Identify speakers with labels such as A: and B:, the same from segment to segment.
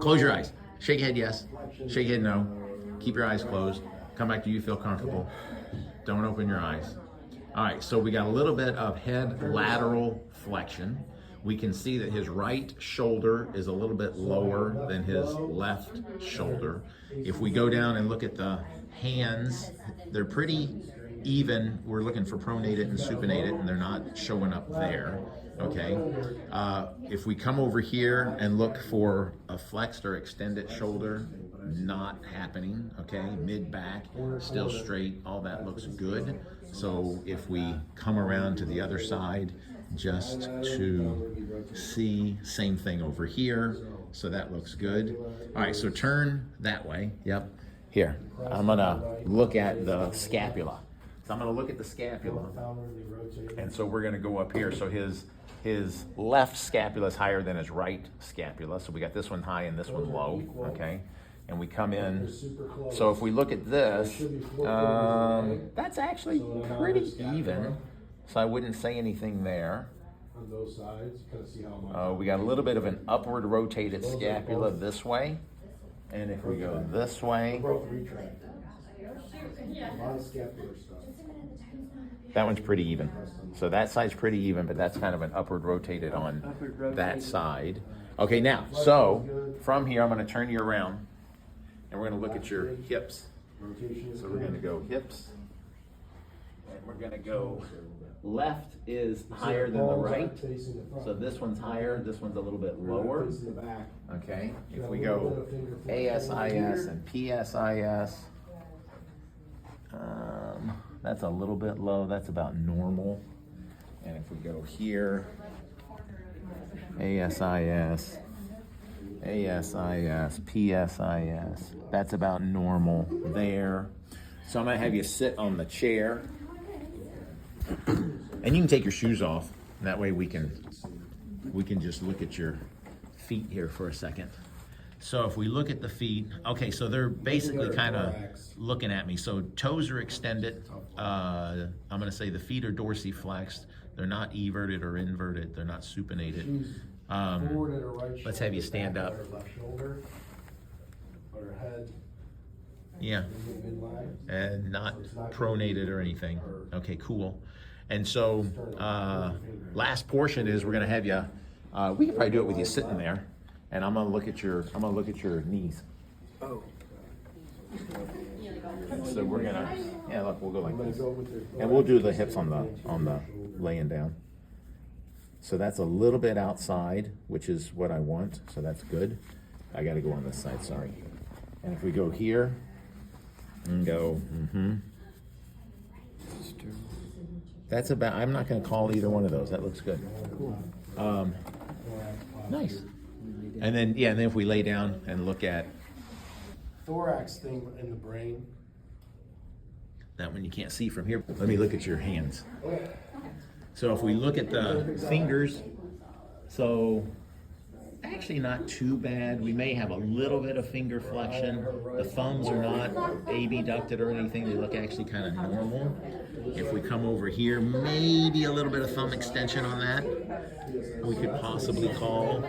A: Close your eyes. Shake head yes. Shake head no. Keep your eyes closed. Come back to you feel comfortable. Don't open your eyes. All right, so we got a little bit of head lateral flexion. We can see that his right shoulder is a little bit lower than his left shoulder. If we go down and look at the hands, they're pretty even. We're looking for pronated and supinated, and they're not showing up there, okay? If we come over here and look for a flexed or extended shoulder, not happening, okay? Mid-back, still straight, all that looks good. So if we come around to the other side, just to see, same thing over here. So that looks good. All right, so turn that way. Yep. Here, I'm gonna look at the scapula. So I'm gonna look at the scapula. And so we're gonna go up here. So his left scapula is higher than his right scapula. So we got this one high and this one low, okay? And we come in. So if we look at this, that's actually pretty even. So I wouldn't say anything there.
B: On those sides, kind of see how
A: we got a little bit of an upward rotated scapula this way. And if we go this way, that one's pretty even. So that side's pretty even, but that's kind of an upward rotated on that side. Okay, now, so from here, I'm going to turn you around, and we're going to look at your hips. So we're going to go hips, and we're going to go left is higher than the right. So this one's higher, this one's a little bit lower. Okay, if we go ASIS and PSIS, that's a little bit low, that's about normal. And if we go here, ASIS, PSIS, that's about normal there. So I'm gonna have you sit on the chair. And you can take your shoes off. That way we can just look at your feet here for a second. So if we look at the feet, okay, so they're basically kind of looking at me. So toes are extended. I'm gonna say the feet are dorsiflexed. They're not everted or inverted. They're not supinated. Let's have you stand up. Yeah, and not pronated or anything. Okay, cool. And so last portion is we're gonna have you. We could probably do it with you sitting there, and I'm gonna look at your knees. Oh. So we're gonna look, we'll go like this, and we'll do the hips on the laying down. So that's a little bit outside, which is what I want. So that's good. I got to go on this side. Sorry. And if we go here. And go, That's about, I'm not going to call either one of those. That looks good. Cool. Nice. And then, and then if we lay down and look at
B: thorax thing in the brain.
A: That one you can't see from here. Let me look at your hands. So if we look at the fingers, so actually not too bad. We may have a little bit of finger flexion. The thumbs are not abducted or anything. They look actually kind of normal. If we come over here, maybe a little bit of thumb extension on that. We could possibly call.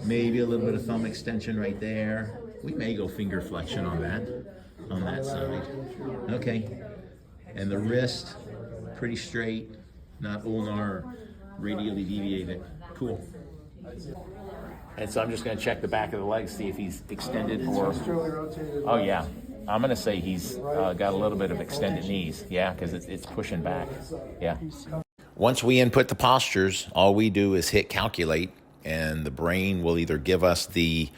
A: Maybe a little bit of thumb extension right there. We may go finger flexion on that side. Okay. And the wrist, pretty straight, not ulnar or radially deviated. Cool. And so I'm just going to check the back of the leg, see if he's extended or. Oh yeah, I'm going to say he's got a little bit of extended knees. Yeah, because it's pushing back. Yeah. Once we input the postures, all we do is hit calculate, and the brain will either give us the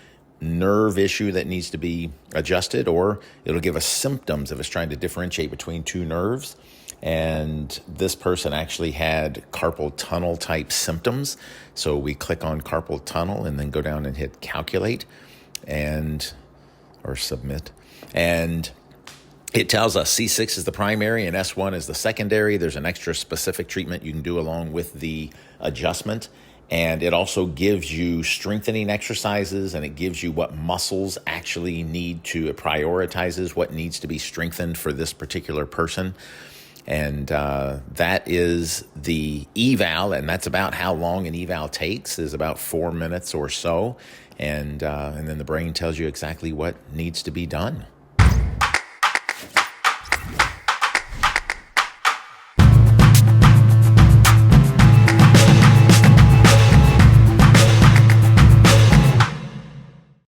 A: nerve issue that needs to be adjusted, or it'll give us symptoms if it's trying to differentiate between two nerves. And this person actually had carpal tunnel type symptoms. So we click on carpal tunnel and then go down and hit calculate or submit. And it tells us C6 is the primary and S1 is the secondary. There's an extra specific treatment you can do along with the adjustment. And it also gives you strengthening exercises, and it gives you what muscles actually need to, it prioritizes what needs to be strengthened for this particular person. And that is the eval, and that's about how long an eval takes, is about 4 minutes or so. And then the brain tells you exactly what needs to be done.